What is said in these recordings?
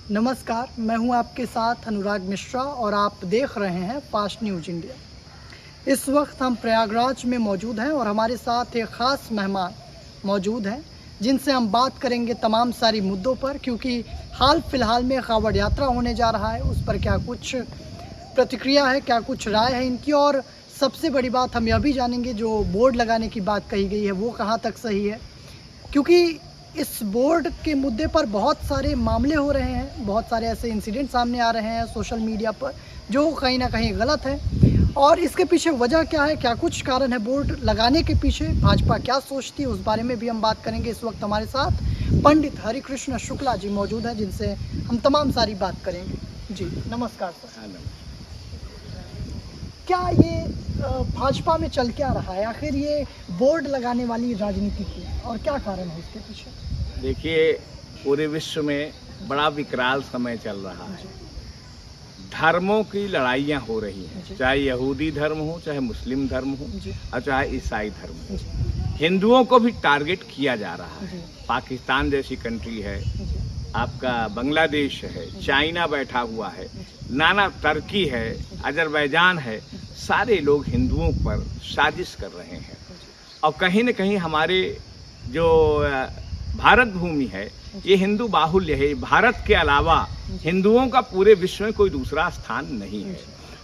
नमस्कार, मैं हूं आपके साथ अनुराग मिश्रा और आप देख रहे हैं फास्ट न्यूज़ इंडिया। इस वक्त हम प्रयागराज में मौजूद हैं और हमारे साथ एक ख़ास मेहमान मौजूद हैं जिनसे हम बात करेंगे तमाम सारी मुद्दों पर, क्योंकि हाल फिलहाल में कांवड़ यात्रा होने जा रहा है। उस पर क्या कुछ प्रतिक्रिया है, क्या कुछ राय है इनकी, और सबसे बड़ी बात हम यह भी जानेंगे जो बोर्ड लगाने की बात कही गई है वो कहाँ तक सही है, क्योंकि इस बोर्ड के मुद्दे पर बहुत सारे मामले हो रहे हैं, बहुत सारे ऐसे इंसिडेंट सामने आ रहे हैं सोशल मीडिया पर जो कहीं ना कहीं गलत है। और इसके पीछे वजह क्या है, क्या कुछ कारण है बोर्ड लगाने के पीछे, भाजपा क्या सोचती है, उस बारे में भी हम बात करेंगे। इस वक्त हमारे साथ पंडित हरिकृष्ण शुक्ला जी मौजूद हैं जिनसे हम तमाम सारी बात करेंगे। जी नमस्कार सर। क्या ये भाजपा में चल क्या रहा है, आखिर ये बोर्ड लगाने वाली राजनीति की, और क्या कारण है इसके पीछे? देखिए, पूरे विश्व में बड़ा विकराल समय चल रहा है। धर्मों की लड़ाइयाँ हो रही हैं, चाहे यहूदी धर्म हो, चाहे मुस्लिम धर्म हो, और चाहे ईसाई धर्म हो। हिंदुओं को भी टारगेट किया जा रहा है। पाकिस्तान जैसी कंट्री है, आपका बांग्लादेश है, चाइना बैठा हुआ है, नाना टर्की है, अजरबैजान है, सारे लोग हिंदुओं पर साजिश कर रहे हैं। और कहीं न कहीं हमारे जो भारत भूमि है ये हिंदू बाहुल्य है। भारत के अलावा हिंदुओं का पूरे विश्व में कोई दूसरा स्थान नहीं है।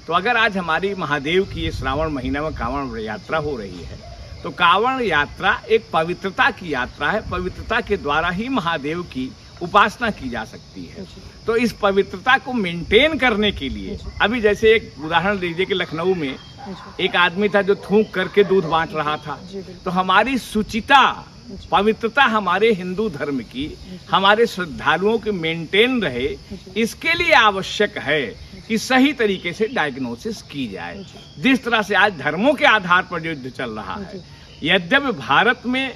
तो अगर आज हमारी महादेव की ये श्रावण महीना में कांवड़ यात्रा हो रही है, तो कांवड़ यात्रा एक पवित्रता की यात्रा है। पवित्रता के द्वारा ही महादेव की उपासना की जा सकती है। तो इस पवित्रता को मेंटेन करने के लिए अभी जैसे एक उदाहरण लीजिए कि लखनऊ में एक आदमी था जो थूक करके दूध बांट रहा था। तो हमारी शुचिता, पवित्रता हमारे हिंदू धर्म की, हमारे श्रद्धालुओं की मेंटेन रहे, इसके लिए आवश्यक है कि सही तरीके से डायग्नोसिस की जाए। जिस तरह से आज धर्मों के आधार पर युद्ध चल रहा है, यद्यपि भारत में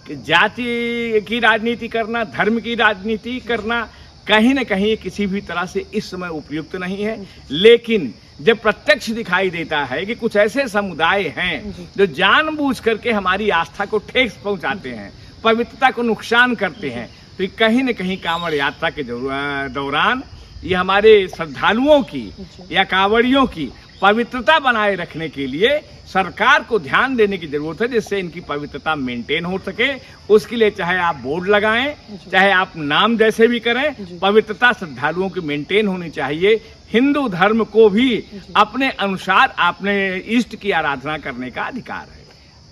जाति की राजनीति करना, धर्म की राजनीति करना कहीं न कहीं किसी भी तरह से इस समय उपयुक्त नहीं है। लेकिन जब प्रत्यक्ष दिखाई देता है कि कुछ ऐसे समुदाय हैं जो जानबूझ करके हमारी आस्था को ठेस पहुंचाते हैं, पवित्रता को नुकसान करते हैं, तो कहीं न कहीं कांवड़ यात्रा के दौरान ये हमारे श्रद्धालुओं की या कांवड़ियों की पवित्रता बनाए रखने के लिए सरकार को ध्यान देने की जरूरत है, जिससे इनकी पवित्रता मेंटेन हो सके। उसके लिए चाहे आप बोर्ड लगाएं, चाहे आप नाम जैसे भी करें, पवित्रता श्रद्धालुओं की मेंटेन होनी चाहिए। हिंदू धर्म को भी अपने अनुसार अपने इष्ट की आराधना करने का अधिकार है।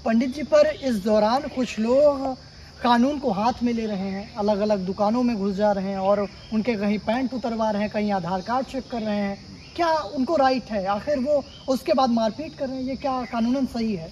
पंडित जी, पर इस दौरान कुछ लोग कानून को हाथ में ले रहे हैं, अलग अलग दुकानों में घुस जा रहे हैं और उनके कहीं पैंट उतरवा रहे हैं, कहीं आधार कार्ड चेक कर रहे हैं। क्या उनको राइट है? आखिर वो उसके बाद मारपीट कर रहे हैं, ये क्या कानूनन सही है?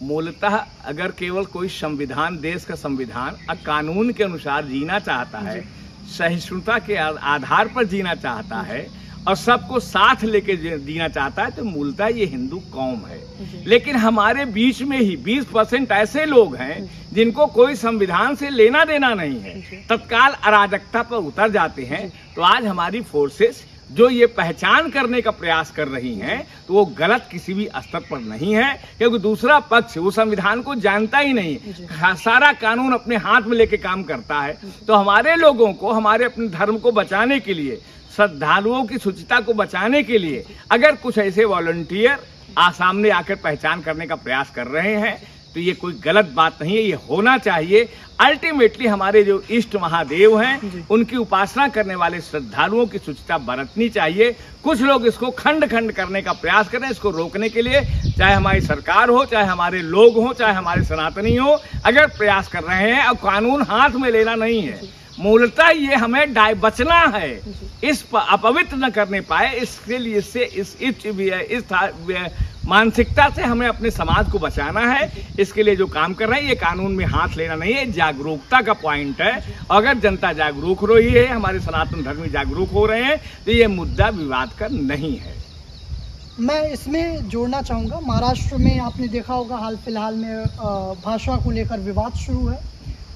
मूलतः अगर केवल कोई संविधान, देश का संविधान कानून के अनुसार जीना चाहता है, सहिष्णुता के आधार पर जीना चाहता है और सबको साथ लेके जीना चाहता है, तो मूलतः ये हिंदू कौम है। लेकिन हमारे बीच में ही 20% ऐसे लोग हैं जिनको कोई संविधान से लेना देना नहीं है, तत्काल अराजकता पर उतर जाते हैं। तो आज हमारी फोर्सेस जो ये पहचान करने का प्रयास कर रही हैं, तो वो गलत किसी भी स्तर पर नहीं है, क्योंकि दूसरा पक्ष वो संविधान को जानता ही नहीं, सारा कानून अपने हाथ में लेके काम करता है। तो हमारे लोगों को, हमारे अपने धर्म को बचाने के लिए, श्रद्धालुओं की शुचिता को बचाने के लिए अगर कुछ ऐसे वॉलंटियर सामने आकर पहचान करने का प्रयास कर रहे हैं, तो ये कोई गलत बात नहीं है, ये होना चाहिए। अल्टीमेटली हमारे जो इष्ट महादेव हैं, उनकी उपासना करने वाले श्रद्धालुओं की शुचिता बरतनी चाहिए। कुछ लोग इसको खंड खंड करने का प्रयास करें, इसको रोकने के लिए चाहे हमारी सरकार हो, चाहे हमारे लोग हो, चाहे हमारे सनातनी हो, अगर प्रयास कर रहे हैं, और कानून हाथ में लेना नहीं है, मूलतः ये हमें बचना है, इस अपवित्र न करने पाए, इसके लिए इस मानसिकता से हमें अपने समाज को बचाना है। इसके लिए जो काम कर रहे हैं, ये कानून में हाथ लेना नहीं है, जागरूकता का पॉइंट है। अगर जनता जागरूक हो रही है, हमारे सनातन धर्मी जागरूक हो रहे हैं, तो ये मुद्दा विवाद का नहीं है। मैं इसमें जोड़ना चाहूँगा, महाराष्ट्र में आपने देखा होगा हाल फिलहाल में भाषा को लेकर विवाद शुरू है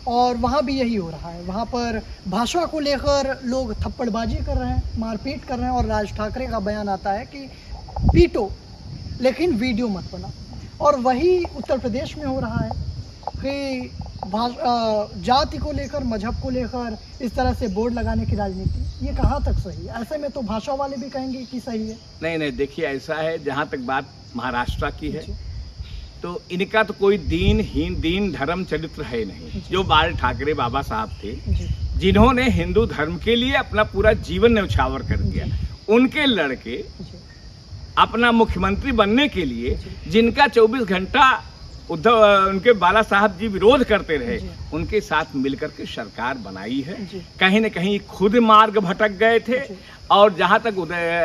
और वहाँ भी यही हो रहा है। वहाँ पर भाषा को लेकर लोग थप्पड़बाजी कर रहे हैं, मारपीट कर रहे हैं, और राज ठाकरे का बयान आता है कि पीटो लेकिन वीडियो मत बनाओ। और वही उत्तर प्रदेश में हो रहा है कि जाति को लेकर, मजहब को लेकर इस तरह से बोर्ड लगाने की राजनीति, ये कहाँ तक सही है? ऐसे में तो भाषा वाले भी कहेंगे कि सही है। नहीं नहीं, देखिए ऐसा है, जहाँ तक बात महाराष्ट्र की है तो इनका तो कोई दीन धर्म चरित्र है नहीं। जो बाल ठाकरे बाबा साहब थे, जिन्होंने हिंदू धर्म के लिए अपना पूरा जीवन न्यौछावर कर दिया, उनके लड़के अपना मुख्यमंत्री बनने के लिए जिनका 24 घंटा उद्धव उनके बाला साहब जी विरोध करते रहे, उनके साथ मिलकर के सरकार बनाई है। कहीं न कहीं खुद मार्ग भटक गए थे। और जहां तक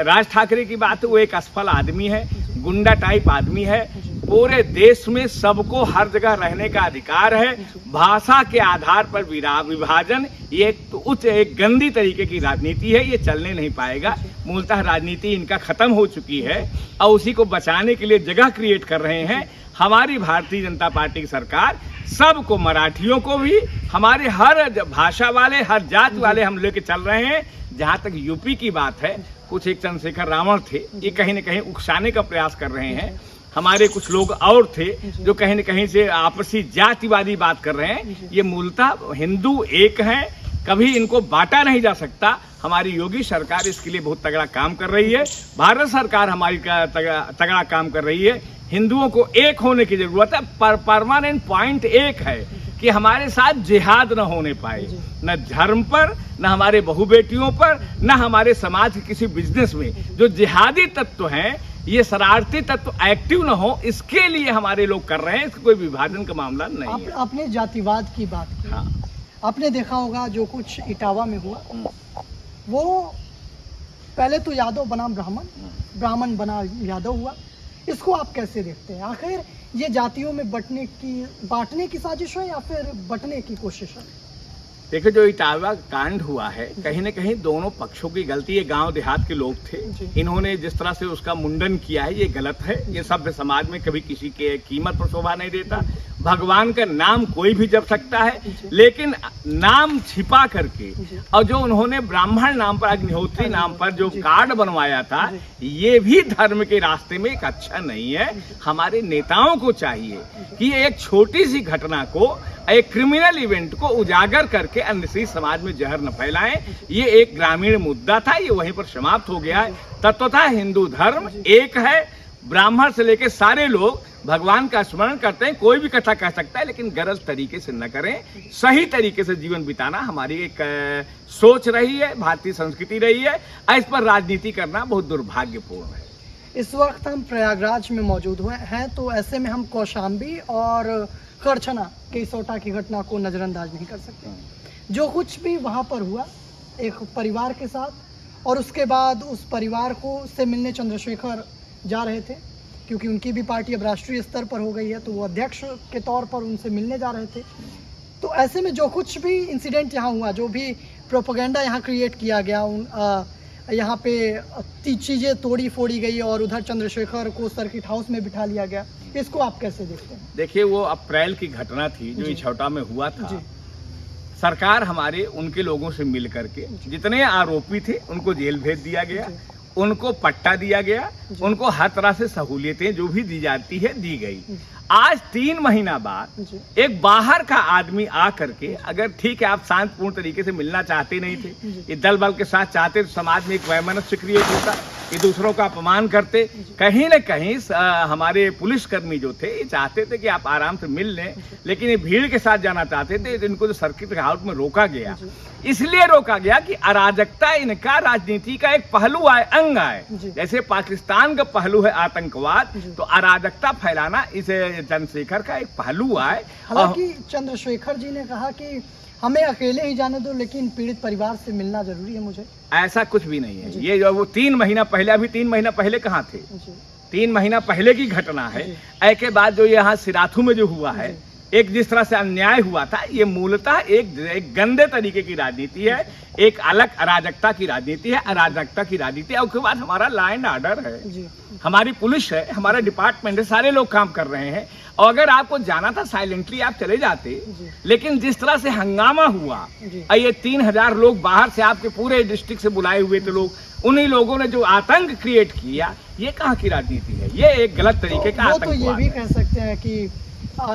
राज ठाकरे की बात है, वो एक असफल आदमी है, गुंडा टाइप आदमी है। पूरे देश में सबको हर जगह रहने का अधिकार है। भाषा के आधार पर विभाजन ये एक गंदी तरीके की राजनीति है, ये चलने नहीं पाएगा। मूलतः राजनीति इनका खत्म हो चुकी है और उसी को बचाने के लिए जगह क्रिएट कर रहे हैं। हमारी भारतीय जनता पार्टी की सरकार सबको, मराठियों को भी, हमारे हर भाषा वाले, हर जाति वाले हम लेके चल रहे हैं। जहां तक यूपी की बात है, कुछ एक चंद्रशेखर रावण थे, ये कहीं न कहीं उकसाने का प्रयास कर रहे हैं। हमारे कुछ लोग और थे जो कहीं न कहीं से आपसी जातिवादी बात कर रहे हैं। ये मूलतः हिंदू एक हैं, कभी इनको बांटा नहीं जा सकता। हमारी योगी सरकार इसके लिए बहुत तगड़ा काम कर रही है। भारत सरकार हमारी तगड़ा काम कर रही है। हिंदुओं को एक होने की जरूरत है। परमानेंट पॉइंट एक है कि हमारे साथ जिहाद न होने पाए, न धर्म पर, न हमारे बहु बेटियों पर, न हमारे समाज के किसी बिजनेस में। जो जिहादी तत्व हैं, ये शरारती तत्व एक्टिव न हो, इसके लिए हमारे लोग कर रहे हैं। इसका कोई विभाजन का मामला नहीं है। आपने जातिवाद की बात की। हाँ। आपने देखा होगा जो कुछ इटावा में हुआ, वो पहले तो यादव बना ब्राह्मण, ब्राह्मण बना यादव हुआ। इसको आप कैसे देखते हैं? आखिर ये जातियों में बांटने की साजिश है या फिर बंटने की कोशिश है? देखिए, जो इटावा कांड हुआ है, कहीं न कहीं दोनों पक्षों की गलती है। गांव देहात के लोग थे, इन्होंने जिस तरह से उसका मुंडन किया है, ये गलत है। ये सभ्य समाज में कभी किसी के कीमत पर शोभा नहीं देता। भगवान का नाम कोई भी जप सकता है, लेकिन नाम छिपा करके, और जो उन्होंने ब्राह्मण नाम पर, अग्निहोत्री नाम पर जो कार्ड बनवाया था, ये भी धर्म के रास्ते में एक अच्छा नहीं है। हमारे नेताओं को चाहिए कि एक छोटी सी घटना को, एक क्रिमिनल इवेंट को उजागर करके अन्य समाज में जहर न फैलाएं। ये एक ग्रामीण मुद्दा था, ये वहीं पर समाप्त हो गया है। तत्वतः हिंदू धर्म एक है। ब्राह्मण से लेकर सारे लोग भगवान का स्मरण करते हैं। कोई भी कथा कह सकता है, लेकिन गलत तरीके से न करें। सही तरीके से जीवन बिताना हमारी एक सोच रही है, भारतीय संस्कृति रही है। इस पर राजनीति करना बहुत दुर्भाग्यपूर्ण है। इस वक्त हम प्रयागराज में मौजूद हुए हैं, तो ऐसे में हम कौशाम्बी और करछना केसौटा की घटना को नज़रअंदाज नहीं कर सकते। जो कुछ भी वहाँ पर हुआ, एक परिवार के साथ, और उसके बाद उस परिवार को से मिलने चंद्रशेखर जा रहे थे, क्योंकि उनकी भी पार्टी अब राष्ट्रीय स्तर पर हो गई है, तो वो अध्यक्ष के तौर पर उनसे मिलने जा रहे थे। तो ऐसे में जो कुछ भी इंसिडेंट यहाँ हुआ, जो भी प्रोपेगेंडा यहाँ क्रिएट किया गया, यहाँ पे चीज़ें तोड़ी फोड़ी गई और उधर चंद्रशेखर को सर्किट हाउस में बिठा लिया गया, इसको आप कैसे देखते हैं? देखिए, वो अप्रैल की घटना थी जो इछौटा में हुआ था। सरकार हमारे उनके लोगों से मिल करके, जितने आरोपी थे उनको जेल भेज दिया गया, उनको पट्टा दिया गया, उनको हर तरह से सहूलियतें जो भी दी जाती है दी गई। आज 3 महीना बाद एक बाहर का आदमी आ करके, अगर ठीक है आप शांतिपूर्ण तरीके से मिलना चाहते नहीं थे, ये दल बल के साथ चाहते, तो समाज में एक वैमनस्य क्रिएट होता, ये दूसरों का अपमान करते। कहीं न कहीं हमारे पुलिसकर्मी जो थे, ये चाहते थे कि आप आराम से मिल लें, लेकिन ये भीड़ के साथ जाना चाहते थे। इनको जो सर्किट हाउस में रोका गया, इसलिए रोका गया कि अराजकता इनका राजनीति का एक पहलू आए, अंग आए। जैसे पाकिस्तान का पहलू है आतंकवाद, तो अराजकता फैलाना इस चंद्रशेखर का एक पहलू आए। हालांकि चंद्रशेखर जी ने कहा कि हमें अकेले ही जाने दो, लेकिन पीड़ित परिवार से मिलना जरूरी है मुझे। ऐसा कुछ भी नहीं है। ये जो वो 3 महीना पहले, अभी 3 महीना पहले कहाँ थे? 3 महीना पहले की घटना है। ऐके बाद जो यहाँ सिराथू में जो हुआ है, एक जिस तरह से अन्याय हुआ था, ये मूलतः एक गंदे तरीके की राजनीति है, एक अलग अराजकता की राजनीति है। अराजकता की राजनीति है। उसके बाद हमारा लॉ एंड ऑर्डर है, हमारी पुलिस है, हमारा डिपार्टमेंट है, सारे लोग काम कर रहे हैं। और अगर आपको जाना था साइलेंटली आप चले जाते, लेकिन जिस तरह से हंगामा हुआ, ये 3000 लोग बाहर से आपके पूरे डिस्ट्रिक्ट से बुलाए हुए थे लोग, उन्हीं लोगों ने जो आतंक क्रिएट किया, ये कहाँ की राजनीति है? ये एक गलत तरीके का आतंकवाद। तो ये भी कह सकते हैं कि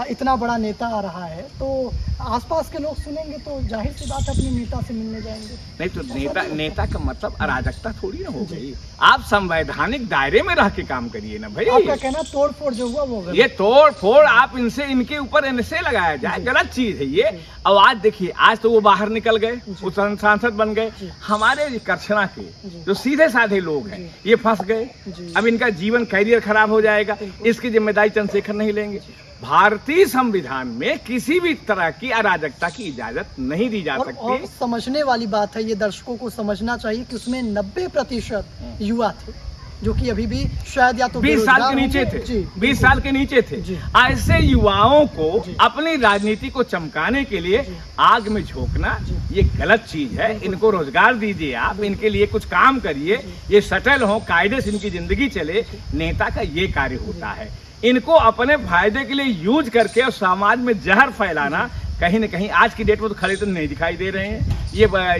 इतना बड़ा नेता आ रहा है तो आसपास के लोग सुनेंगे तो जाहिर सी बात है अपने नेता से मिलने जाएंगे। नहीं तो नेता का मतलब अराजकता थोड़ी ना हो गई। आप संवैधानिक दायरे में रह के काम करिए ना भाई। आपका कहना तोड़ फोड़ जो हुआ वो गलत। ये तोड़ फोड़ आप इनके ऊपर इनसे लगाया जाए, गलत चीज है ये। अब आज देखिए, आज तो वो बाहर निकल गए, वो सांसद बन गए। हमारे करछना के जो सीधे साधे लोग हैं ये फंस गए। अब इनका जीवन कैरियर खराब हो जाएगा, इसकी जिम्मेदारी चंद्रशेखर नहीं लेंगे। भारतीय संविधान में किसी भी तरह की अराजकता की इजाजत नहीं दी जा सकती। और समझने वाली बात है, ये दर्शकों को समझना चाहिए कि उसमें 90% युवा थे जो कि अभी भी शायद या तो 20 साल के नीचे थे, 20 साल के नीचे थे। ऐसे युवाओं को अपनी राजनीति को चमकाने के लिए आग में झोंकना ये गलत चीज है। इनको रोजगार दीजिए, आप इनके लिए कुछ काम करिए, ये सेटल हो, कायदे से इनकी जिंदगी चले। नेता का ये कार्य होता है। इनको अपने फायदे के लिए यूज करके और समाज में जहर फैलाना कहीं न कहीं आज की डेट में तो खड़े तो नहीं दिखाई दे रहे हैं।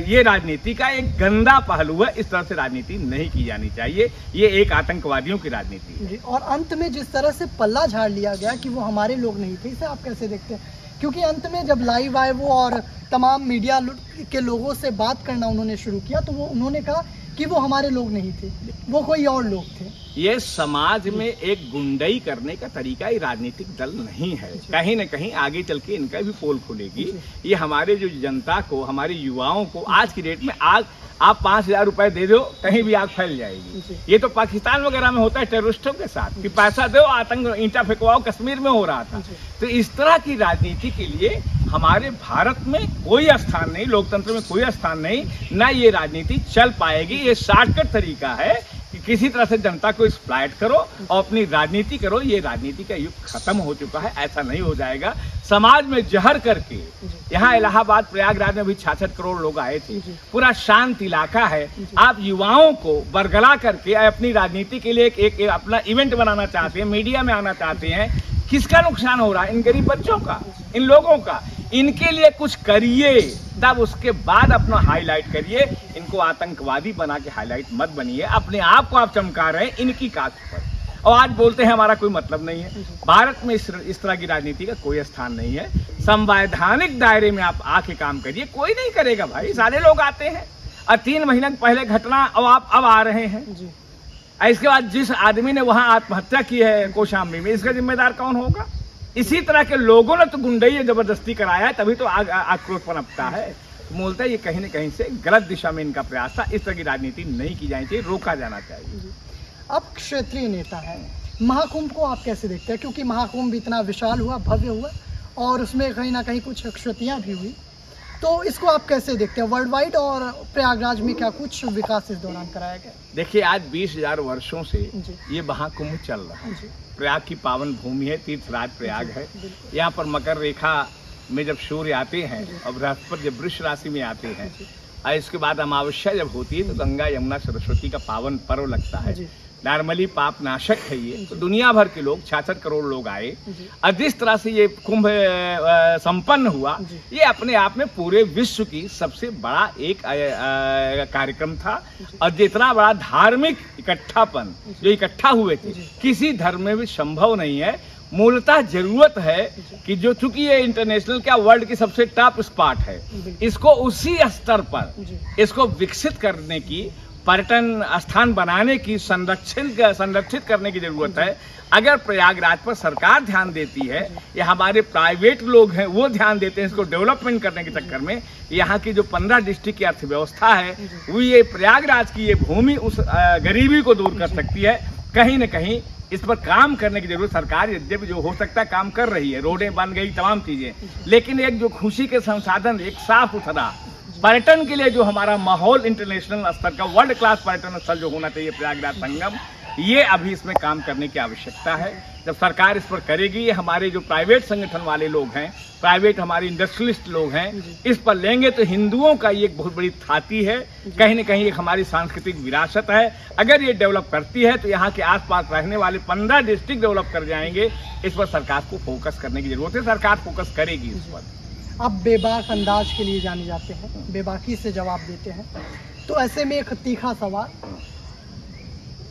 ये राजनीति का एक गंदा पहलू है। इस तरह से राजनीति नहीं की जानी चाहिए। ये एक आतंकवादियों की राजनीति है। और अंत में जिस तरह से पल्ला झाड़ लिया गया कि वो हमारे लोग नहीं थे, इसे आप कैसे देखते हैं? क्योंकि अंत में जब लाइव आए वो और तमाम मीडिया के लोगों से बात करना उन्होंने शुरू किया तो वो उन्होंने कहा कि वो हमारे लोग नहीं थे, वो कोई और लोग थे। ये समाज में एक गुंडई करने का तरीका ही राजनीतिक दल नहीं है। कहीं न कहीं आगे चल के इनका भी पोल खुलेगी। ये हमारे जो जनता को, हमारे युवाओं को आज की डेट में आग, आप 5,000 रुपए दे दो कहीं भी आग फैल जाएगी। ये तो पाकिस्तान वगैरह में होता है टेररिस्टों के साथ कि पैसा दो, आतंक ईंटा फेंकवाओ। कश्मीर में हो रहा था। तो इस तरह की राजनीति के लिए हमारे भारत में कोई स्थान नहीं, लोकतंत्र में कोई स्थान नहीं, ना ये राजनीति चल पाएगी। ये शॉर्टकट तरीका है कि किसी तरह से जनता को एक्सप्लॉइट करो और अपनी राजनीति करो। ये राजनीति का युग खत्म हो चुका है, ऐसा नहीं हो जाएगा। समाज में जहर करके, यहाँ इलाहाबाद प्रयागराज में भी 66 करोड़ लोग आए थे, पूरा शांत इलाका है। आप युवाओं को बरगला करके अपनी राजनीति के लिए एक अपना इवेंट बनाना चाहते हैं, मीडिया में आना चाहते हैं। किसका नुकसान हो रहा है? इन गरीब बच्चों का, इन लोगों का। इनके लिए कुछ करिए, तब उसके बाद अपना हाईलाइट करिए। इनको आतंकवादी बना के हाईलाइट मत बनिए। अपने आप को आप चमका रहे हैं इनकी कास्ट पर, और आज बोलते हैं हमारा कोई मतलब नहीं है। भारत में इस तरह की राजनीति का कोई स्थान नहीं है। संवैधानिक दायरे में आप आके काम करिए। कोई नहीं करेगा भाई, सारे लोग आते हैं। और 3 महीने पहले घटना, और आप अब आ रहे हैं। इसके बाद जिस आदमी ने वहां आत्महत्या की है कौशाम्बी में, इसका जिम्मेदार कौन होगा? इसी तरह के लोगों ने तो गुंडई जबरदस्ती कराया है, तभी तो आक्रोश पनपता है। बोलता है ये कहीं न कहीं से गलत दिशा में इनका प्रयास था। इस तरह की राजनीति नहीं की जानी चाहिए, रोका जाना चाहिए। अब क्षेत्रीय नेता है, महाकुंभ को आप कैसे देखते हैं? क्योंकि महाकुंभ इतना विशाल हुआ, भव्य हुआ, और उसमें कहीं ना कहीं कुछ क्षतियाँ भी हुई, तो इसको आप कैसे देखते हैं? वर्ल्ड वाइड और प्रयागराज में क्या कुछ विकास इस दौरान कराया गया? देखिए, आज 20,000 वर्षों से ये महाकुंभ चल रहा है। प्रयाग की पावन भूमि है, तीर्थराज प्रयाग है। यहाँ पर मकर रेखा में जब सूर्य आते हैं और बृहस्पति जब वृष राशि में आते हैं, और इसके बाद अमावस्या जब होती है तो गंगा यमुना सरस्वती का पावन पर्व लगता है। नॉर्मली पाप नाशक है ये। तो दुनिया भर के लोग, 66 करोड़ लोग आए, और जिस तरह से ये कुंभ संपन्न हुआ, ये अपने आप में पूरे विश्व की सबसे बड़ा एक कार्यक्रम था। और जितना बड़ा धार्मिक इकट्ठापन जो इकट्ठा हुए थे, किसी धर्म में भी संभव नहीं है। मूलतः जरूरत है कि जो, चूंकि ये इंटरनेशनल क्या वर्ल्ड की सबसे टॉप स्पॉट है, इसको उसी स्तर पर इसको विकसित करने की, पर्यटन स्थान बनाने की, संरक्षित करने की जरूरत है। अगर प्रयागराज पर सरकार ध्यान देती है या हमारे प्राइवेट लोग हैं वो ध्यान देते हैं इसको डेवलपमेंट करने के चक्कर में, यहाँ की जो 15 डिस्ट्रिक्ट की अर्थव्यवस्था है वो, ये प्रयागराज की ये भूमि उस गरीबी को दूर कर सकती है। कहीं न कहीं इस पर काम करने की जरूरत सरकार यद्यपि जो हो सकता है काम कर रही है, रोडें बन गई, तमाम चीजें, लेकिन एक जो खुशी के संसाधन, एक साफ सुथरा पर्यटन के लिए जो हमारा माहौल, इंटरनेशनल स्तर का वर्ल्ड क्लास पर्यटन स्थल जो होना चाहिए प्रयागराज संगम, ये अभी इसमें काम करने की आवश्यकता है। जब सरकार इस पर करेगी, ये हमारे जो प्राइवेट संगठन वाले लोग हैं, प्राइवेट हमारे इंडस्ट्रियलिस्ट लोग हैं, इस पर लेंगे तो हिंदुओं का ये एक बहुत बड़ी थाती है, कहीं न कहीं एक हमारी सांस्कृतिक विरासत है। अगर ये डेवलप करती है तो यहाँ के आसपास रहने वाले 15 डिस्ट्रिक्ट डेवलप कर जाएंगे। इस पर सरकार को फोकस करने की जरूरत है, सरकार फोकस करेगी इस पर। आप बेबाक अंदाज के लिए जाने जाते हैं, बेबाकी से जवाब देते हैं, तो ऐसे में एक तीखा सवाल,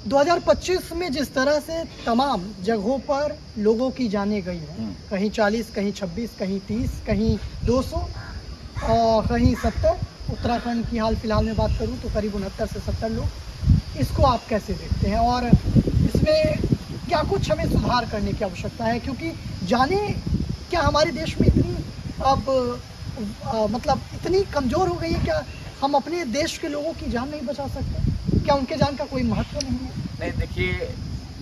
2025 में जिस तरह से तमाम जगहों पर लोगों की जानें गई हैं, कहीं 40, कहीं 26, कहीं 30, कहीं 200 और कहीं 70, उत्तराखंड की हाल फिलहाल में बात करूं तो करीब 69 से 70 लोग, इसको आप कैसे देखते हैं और इसमें क्या कुछ हमें सुधार करने की आवश्यकता है? क्योंकि जाने क्या हमारे देश में इतनी अब मतलब इतनी कमज़ोर हो गई है, क्या हम अपने देश के लोगों की जान नहीं बचा सकते? क्या उनके जान का कोई महत्व नहीं है? नहीं, देखिए,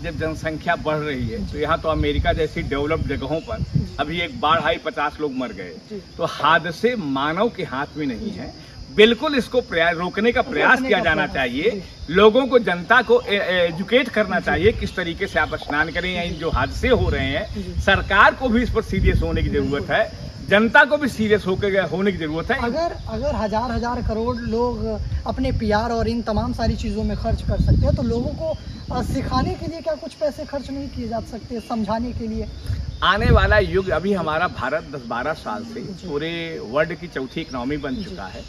जब जनसंख्या बढ़ रही है तो यहाँ तो अमेरिका जैसी डेवलप्ड जगहों पर अभी एक बाढ़ आई, 50 लोग मर गए। तो हादसे मानव के हाथ में नहीं है। बिल्कुल इसको रोकने का प्रयास किया जाना चाहिए। लोगों को, जनता को एजुकेट करना चाहिए किस तरीके से आप स्नान करें। या जो हादसे हो रहे हैं, सरकार को भी इस पर सीरियस होने की जरूरत है, जनता को भी सीरियस होने की जरूरत है। अगर हजार करोड़ लोग अपने पीआर और इन तमाम सारी चीज़ों में खर्च कर सकते हैं तो लोगों को सिखाने के लिए क्या कुछ पैसे खर्च नहीं किए जा सकते, समझाने के लिए? आने वाला युग, अभी हमारा भारत 10-12 साल से पूरे वर्ल्ड की चौथी इकोनॉमी बन चुका है।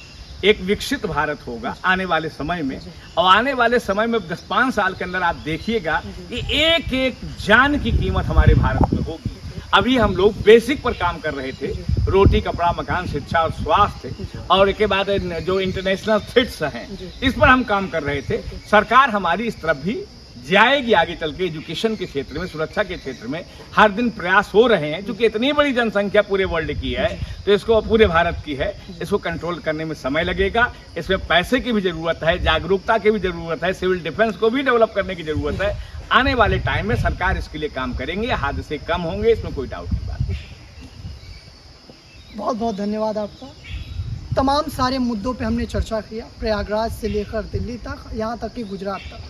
एक विकसित भारत होगा आने वाले समय में, और आने वाले समय में 10-5 साल के अंदर आप देखिएगा कि एक एक जान की कीमत हमारे भारत में होगी। अभी हम लोग बेसिक पर काम कर रहे थे, रोटी, कपड़ा, मकान, शिक्षा और स्वास्थ्य, और इसके बाद जो इंटरनेशनल थ्रेट्स हैं इस पर हम काम कर रहे थे। सरकार हमारी इस तरफ भी जाएगी आगे चल के। एजुकेशन के क्षेत्र में, सुरक्षा के क्षेत्र में हर दिन प्रयास हो रहे हैं। क्योंकि इतनी बड़ी जनसंख्या पूरे वर्ल्ड की है तो इसको, पूरे भारत की है, इसको कंट्रोल करने में समय लगेगा। इसमें पैसे की भी जरूरत है, जागरूकता की भी जरूरत है, सिविल डिफेंस को भी डेवलप करने की जरूरत है। आने वाले टाइम में सरकार इसके लिए काम करेंगे, हादसे कम होंगे, इसमें कोई डाउट नहीं बात। बहुत बहुत धन्यवाद आपका। तमाम सारे मुद्दों पे हमने चर्चा किया, प्रयागराज से लेकर दिल्ली तक, यहाँ तक कि गुजरात तक।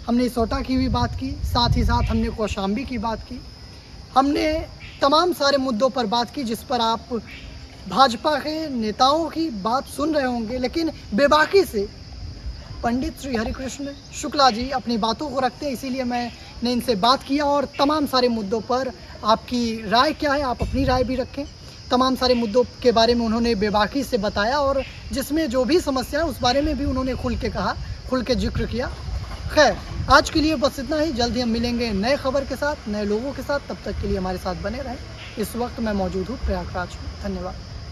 हमने इसोटा की भी बात की, साथ ही साथ हमने कौशाम्बी की बात की। हमने तमाम सारे मुद्दों पर बात की जिस पर आप भाजपा के नेताओं की बात सुन रहे होंगे, लेकिन बेबाकी से पंडित श्री हरिकृष्ण शुक्ला जी अपनी बातों को रखते हैं, इसीलिए मैंने इनसे बात किया। और तमाम सारे मुद्दों पर आपकी राय क्या है, आप अपनी राय भी रखें। तमाम सारे मुद्दों के बारे में उन्होंने बेबाकी से बताया और जिसमें जो भी समस्या है उस बारे में भी उन्होंने खुल के कहा, खुल के जिक्र किया। खैर, आज के लिए बस इतना ही। जल्द ही हम मिलेंगे नए खबर के साथ, नए लोगों के साथ। तब तक के लिए हमारे साथ बने रहें। इस वक्त मैं मौजूद हूँ प्रयागराज में। धन्यवाद।